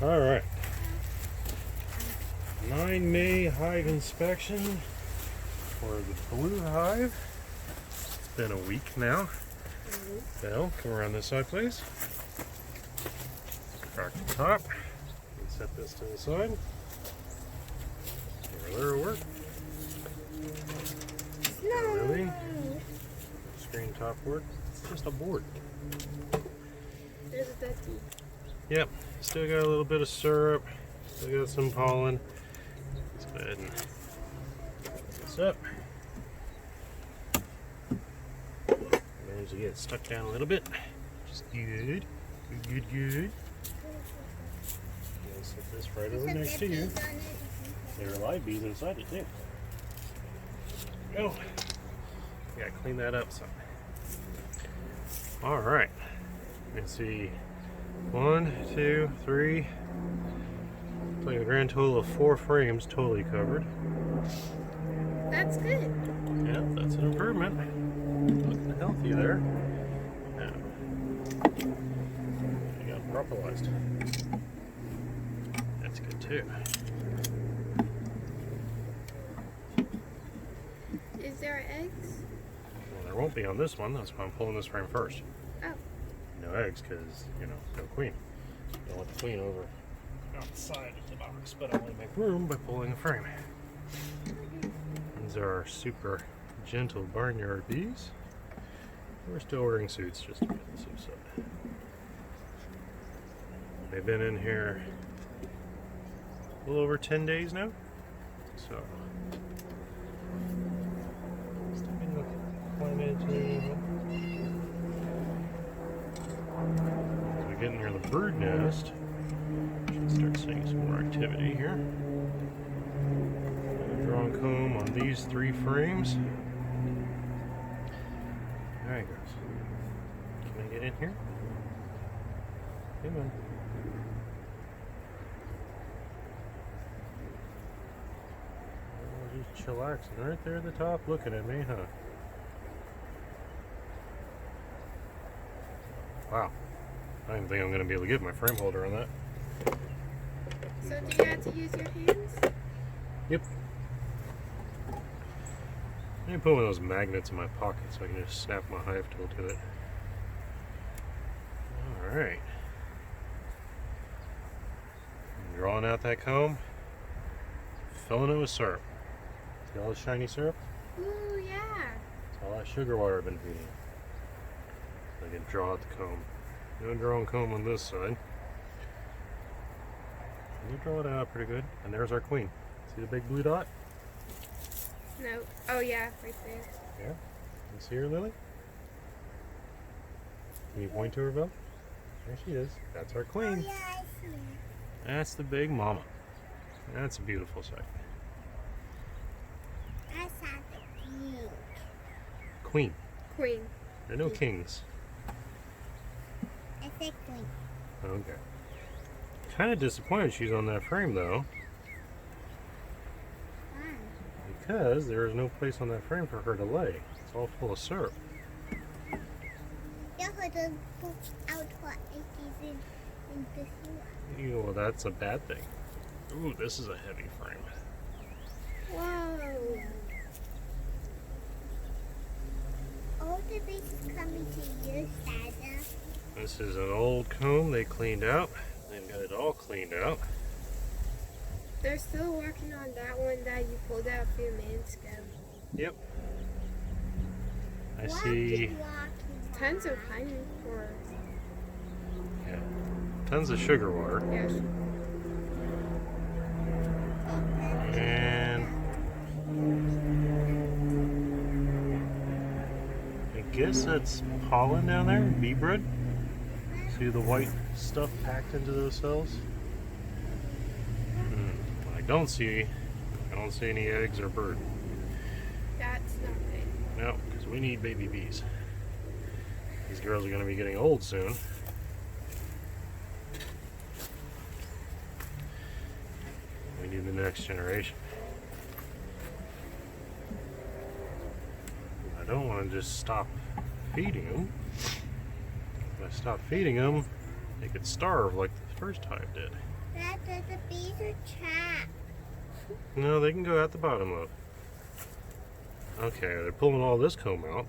All right. 9 May hive inspection for the blue hive. It's been a week now. Belle, come around this side, please. Crack the top. And set this to the side. There will work. Really? Screen top board. It's just a board. There's a ducky. Yep. Still got a little bit of syrup. Still got some pollen. Let's go ahead and put this up. Managed to get it stuck down a little bit. Just good. Good. I'll set this right over next to you. There are live bees inside it too. Go. Gotta clean that up some. Alright. You can see 1, 2, 3. Like a grand total of 4 frames totally covered. That's good. Yeah, that's an improvement. Looking healthy there. Now, you got propolised. That's good too. Is there eggs? Well, there won't be on this one. That's why I'm pulling this frame first. Oh. No eggs, because, you know, no queen. Don't want the queen over outside of the box, but I want to make room by pulling the frame. These are our super gentle barnyard bees. We're still wearing suits just to get the suits up. They've been in here a little over 10 days now, so as we get near the bird nest, should start seeing some more activity here. Drawn comb on these 3 frames. There he goes. Can I get in here? Come on. Oh, just chillaxing right there at the top, looking at me, huh? Wow. I don't even think I'm going to be able to get my frame holder on that. So do you have to use your hands? Yep. I can put one of those magnets in my pocket so I can just snap my hive tool to it. Alright. Drawing out that comb. Filling it with syrup. See all the shiny syrup? Ooh, yeah. It's all that sugar water I've been feeding. I can draw out the comb. No drawing comb on this side. You draw it out pretty good. And there's our queen. See the big blue dot? No. Oh, yeah, right there. Yeah. You see her, Lily? Can you point to her, Bill? There she is. That's our queen. Oh, yeah, I see. That's the big mama. That's a beautiful sight. That's not the king. Queen. Queen. There are no kings. I said queen. Okay. Kind of disappointed she's on that frame, though. Why? Because there is no place on that frame for her to lay. It's all full of syrup. You have to put out what it is in the sewer. Well, that's a bad thing. Ooh, this is a heavy frame. Whoa. All the bees coming to you, Dada. This is an old comb they cleaned out. They've got it all cleaned out. They're still working on that one that you pulled out a few minutes ago. Yep. I see Tons of honey or tons of sugar water. yes. And I guess that's pollen down there, bee bread. See the white stuff packed into those cells? I don't see any eggs or bird. That's nothing. No, because we need baby bees. These girls are going to be getting old soon. We need the next generation. I don't want to just stop feeding them. If I stop feeding them, they could starve like the first hive did. Dad, the bees are trapped. No, they can go out the bottom of. Okay, they're pulling all this comb out.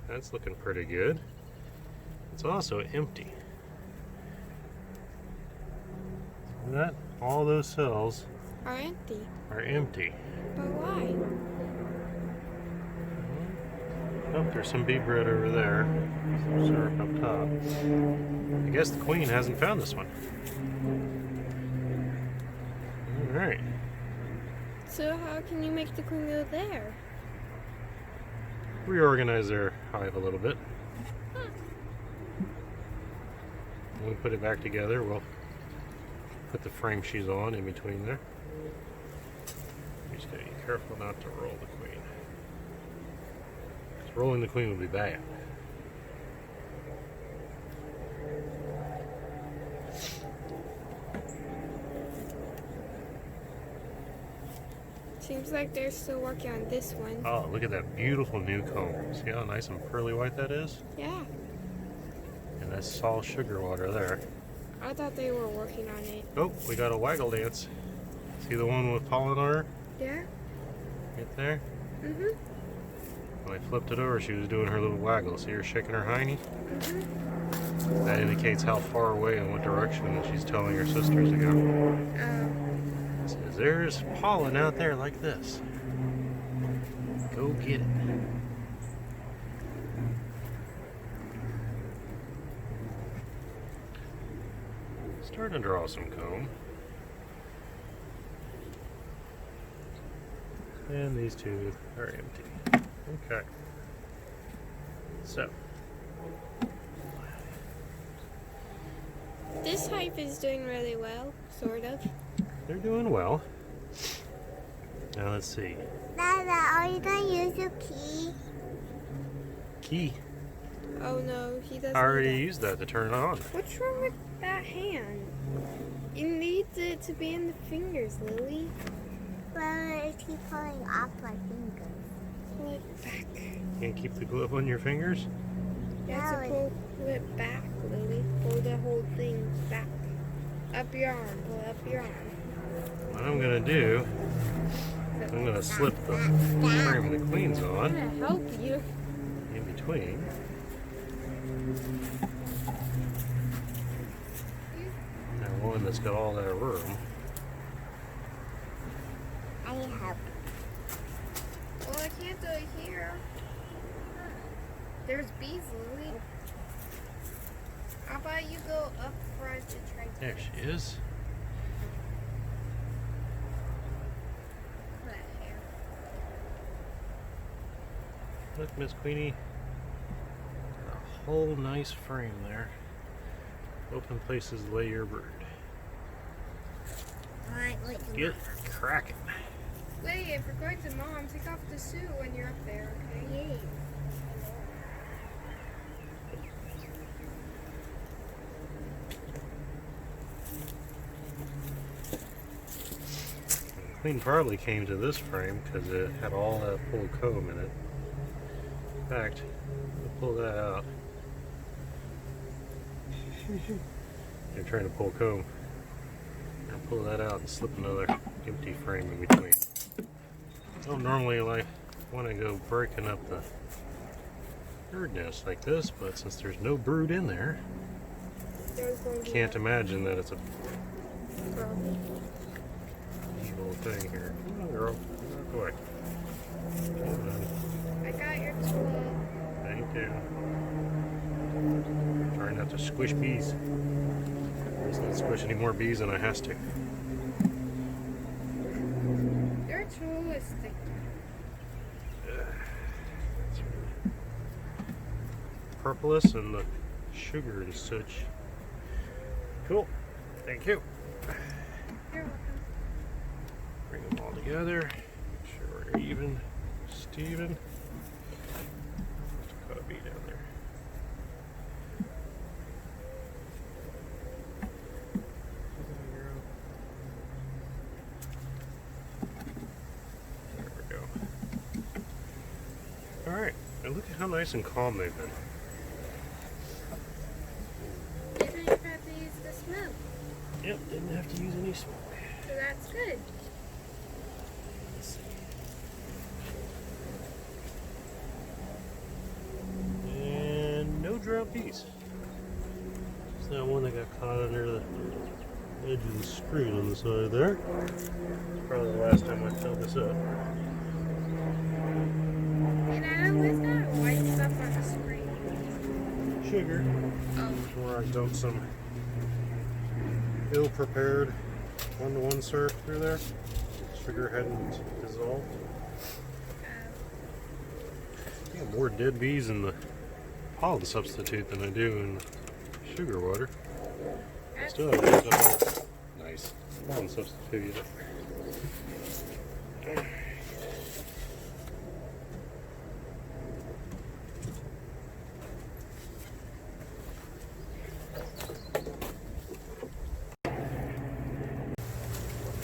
That's looking pretty good. It's also empty. See that? All those cells Are empty. are empty. But why? Oh, there's some bee bread over there. Some syrup up top. I guess the queen hasn't found this one. Alright. So how can you make the queen go there? Reorganize their hive a little bit. When we put it back together, we'll put the frame she's on in between there. You just gotta be careful not to roll the queen. 'Cause rolling the queen would be bad. Seems like they're still working on this one. Oh, look at that beautiful new comb. See how nice and pearly white that is? Yeah. And that's all sugar water there. I thought they were working on it. Oh, we got a waggle dance. See the one with pollen on her? Yeah? Right there? Mm-hmm. When I flipped it over, she was doing her little waggle. See her shaking her hiney? Mm-hmm. That indicates how far away and what direction she's telling her sisters to go. It says, there's pollen out there like this. Go get it. Starting to draw some comb. And these two are empty. Okay. So. This hive is doing really well, sort of. They're doing well. Now let's see. Dada, are you gonna use your key? Key. Oh no, he doesn't. I already need used that to turn it on. that. What's wrong with that hand? You need it to be in the fingers, Lily. Well, it keeps falling off my fingers. Pull it back. Can't keep the glove on your fingers? You have to No, pull it back, Lily. Pull the whole thing back. Up your arm. Pull up your arm. What I'm gonna do, I'm gonna slip the frame the queen's I'm on gonna help you. in between. And one that's got all that room. I need help. Well, I can't do it here. There's bees, Lily. How about you go up front and try to There she is. put hair. Look, Miss Queenie. A whole nice frame there. Open places to lay your bird. Alright, wait. Get cracking. Wait, if we're going to Mom, take off the suit when you're up there, okay? Yeah. The queen probably came to this frame because it had all that full comb in it. In fact, we'll pull that out. You're trying to pull comb. I'll pull that out and slip another empty frame in between. I don't normally like want to go breaking up the bird nest like this, but since there's no brood in there, There's going to be can't imagine that it's a problem. evil thing here. Come on, girl. Walk away. Come on. I got your tool. Thank you. Try not to squish bees. Let's not squish any more bees than I has to. Your tool is sticky. Purplest and the sugar and such. Cool. Thank you. You're welcome. Bring them all together. Make sure we're even. Steven. Got a bee down there. There we go. Alright, and look at how nice and calm they've been. You don't even have to use the smoke. Yep, didn't have to use any smoke. So that's good. Let's see. And no drowned bees. Just that one that got caught under the edge of the screen on the side there. Probably the last time I filled this up. And I know what's that white stuff on the screen? Sugar. Oh. Where I dumped some ill-prepared one-to-one syrup through there. Sugar hadn't dissolved. I got more dead bees in the pollen substitute than I do in sugar water. Still have nice pollen substitute.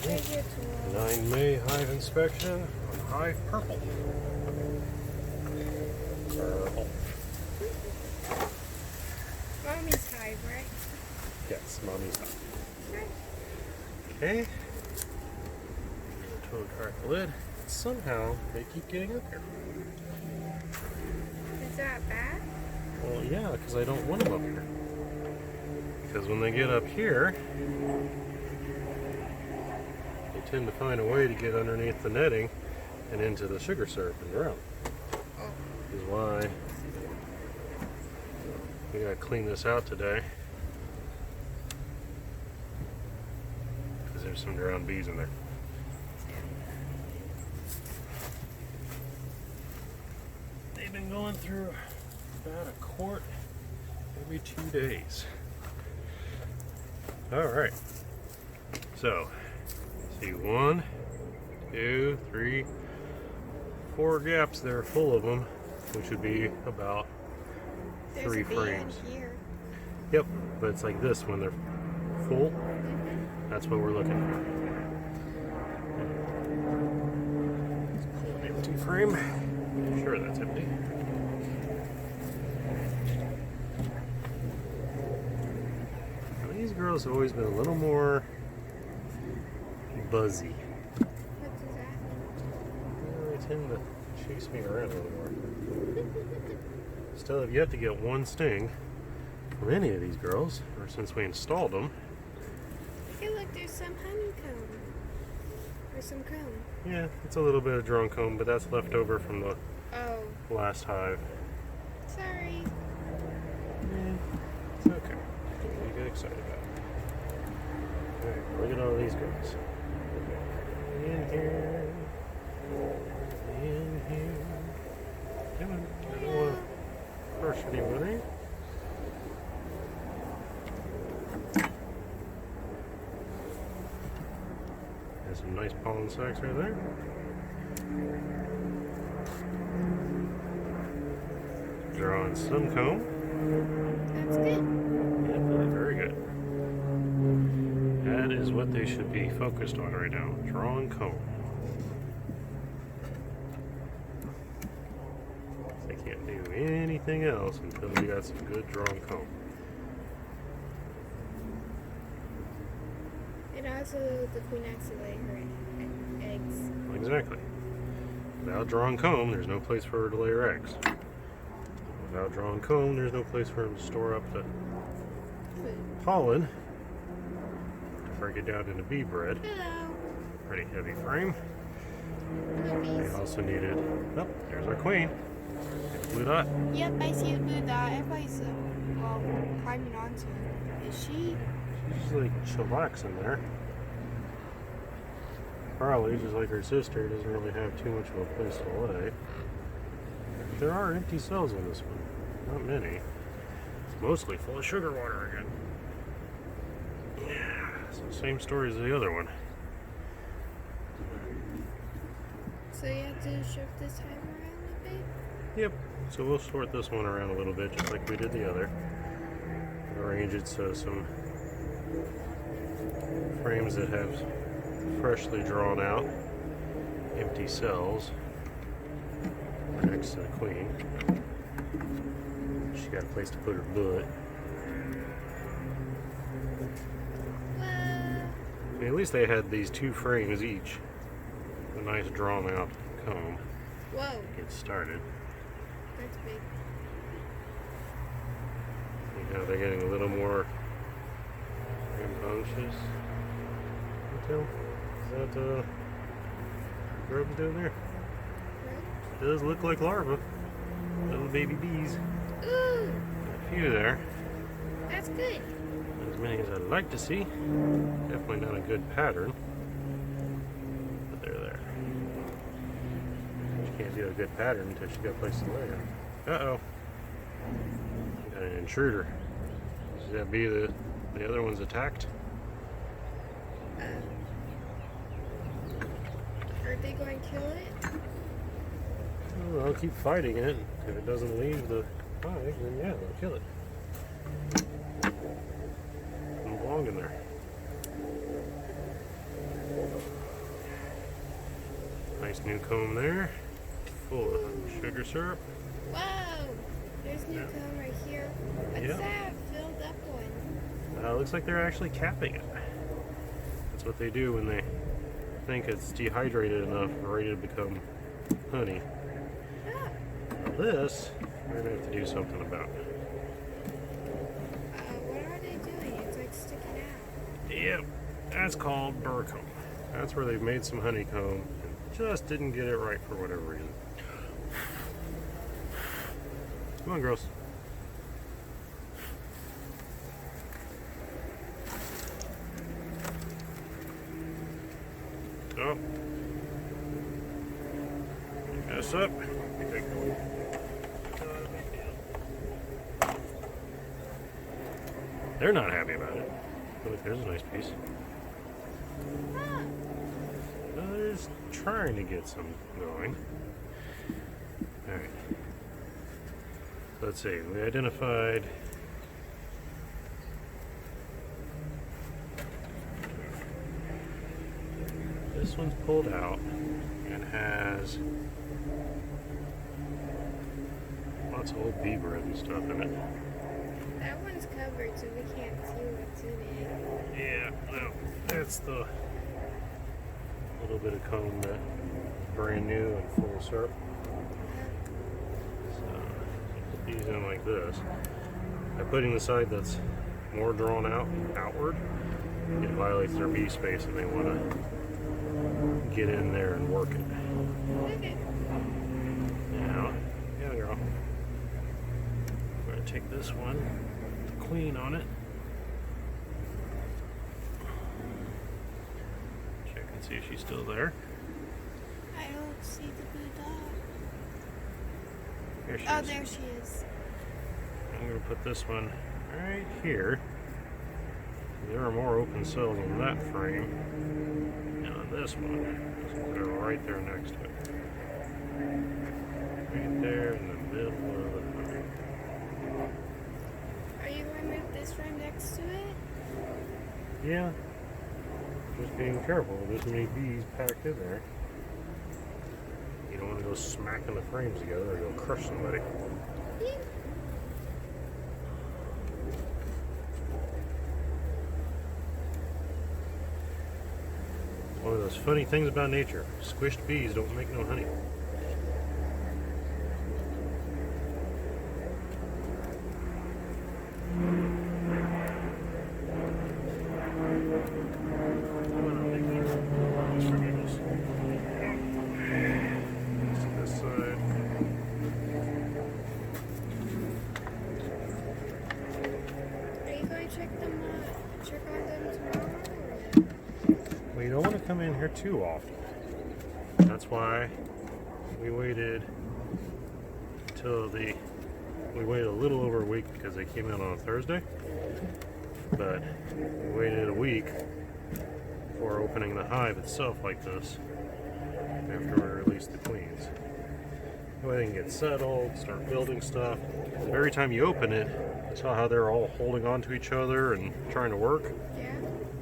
There's your tool. 9 May hive inspection on Hive Purple. Purple. Mommy's hive, right? Yes, mommy's hive. Okay. Okay. Toad crack the lid. Somehow they keep getting up here. Is that bad? Well, yeah, because I don't want them up here. Because when they get up here, they tend to find a way to get underneath the netting and into the sugar syrup and drown. Which is why we gotta clean this out today. Because there's some drowned bees in there. They've been going through about a quart every 2 days. Alright. So, see 1, 2, 3, 4 gaps there full of them, which would be about There's 3 a bee frames. in here. Yep, but it's like this when they're full. That's what we're looking for. Let's pull an empty frame. Make sure that's empty. Now, these girls have always been a little more buzzy. What does that mean? They tend to chase me around a little more. Still have yet to get one sting from any of these girls, or since we installed them. Hey, look, there's some honeycomb. Or some comb. Yeah, it's a little bit of drawn comb, but that's left over from the Oh, last hive. sorry. Yeah, it's okay. Don't you get excited about it. Alright, look at all these girls. In here. In here. Come on. I don't want to crush anybody. There's some nice pollen sacs right there. Drawing some comb. That's good. Yeah, very good. That is what they should be focused on right now. Drawing comb. They can't do anything else until we got some good drawn comb. And also, the queen has to lay her eggs. Exactly. Without drawn comb, there's no place for her to lay her eggs. Without drawn comb, there's no place for them to store up the pollen to break it down into bee bread. Hello. Pretty heavy frame. Hello, They bees. also needed. Oh, there's our queen. Blue dot. Yep, I see the blue dot. Everybody's, well, climbing onto it. Is she? She's like chillaxing there. Probably, just like her sister, doesn't really have too much of a place to lay. There are empty cells on this one. Not many. It's mostly full of sugar water again. Yeah, so same story as the other one. So you have to shift this time around a bit? Yep, so we'll sort this one around a little bit, just like we did the other. Arrange it so some frames that have freshly drawn out empty cells are next to the queen. She got a place to put her butt. Whoa. mean, at least they had these 2 frames each. A nice drawn out comb. Whoa, Get started. that's big. See how they're getting a little more rambunctious. Is that grubs down there? It does look like larvae. Little baby bees. Ooh, A few there. that's good. Not as many as I'd like to see. Definitely not a good pattern. But they're there. She can't do a good pattern until she's got a place to lay her. Uh-oh. Got an intruder. Should that be the other one's attacked? Are they going to kill it? Well, I'll keep fighting it. If it doesn't leave the hive, then yeah, they'll kill it. Don't belong in there. Nice new comb there. Full of sugar syrup. Whoa! There's new comb right here. What's Yeah. that filled up one? Looks like they're actually capping it. That's what they do when they think it's dehydrated enough and ready to become honey. Ah, This, we're going to have to do something about. what are they doing? It's like sticking out. Yep, that's called burr comb. That's where they've made some honeycomb and just didn't get it right for whatever reason. Come on, girls. Oh. Mess up. They're not happy about it. Look, there's a nice piece. Ah, They're just trying to get some going. Alright. Let's see. We identified this one's pulled out and has lots of old bee bread and stuff in it. that one's covered so we can't see what's in it. Yeah, no, that's the little bit of comb that brand new and full of syrup. So put these in like this. By putting the side that's more drawn out outward, it violates their bee space and they want to get in there and work it. Okay. Now, yeah, girl. We're gonna take this one, the queen on it. Check and see if she's still there. I don't see the blue dot. Here she Oh, is. there she is. I'm gonna put this one right here. There are more open cells on that frame. And on this one, so we'll go right there next to it. Right there in the middle of the frame. Are you going to move this frame next to it? Yeah. Just being careful. There's many bees packed in there. You don't want to go smacking the frames together or you'll crush somebody. Yeah. One of those funny things about nature. Squished bees don't make no honey. This side. Are you going to check on them tomorrow? Or no? Well, you don't want to come in here too often. That's why we waited we waited a little over a week because they came in on a Thursday. But we waited a week before opening the hive itself like this after we released the queens. That way they can get settled, start building stuff. And every time you open it, you saw how they're all holding on to each other and trying to work. Yeah.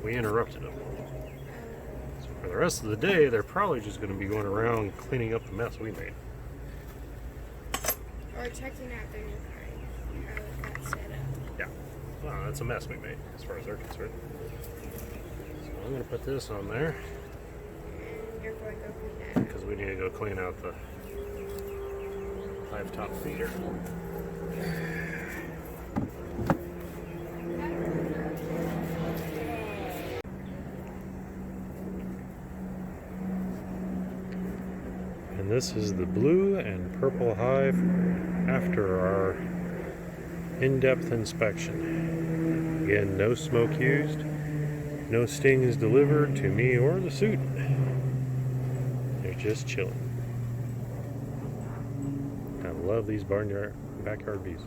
We interrupted them. So for the rest of the day, they're probably just going to be going around cleaning up the mess we made. Or checking out their new hive, how it got set up. Yeah. Well, that's a mess we made, as far as they're concerned. So I'm going to put this on there And you're going to go clean that out. because we need to go clean out the hive top feeder. And this is the blue and purple hive after our in-depth inspection. Again, no smoke used, no stings delivered to me or the suit. They're just chilling. I love these backyard bees.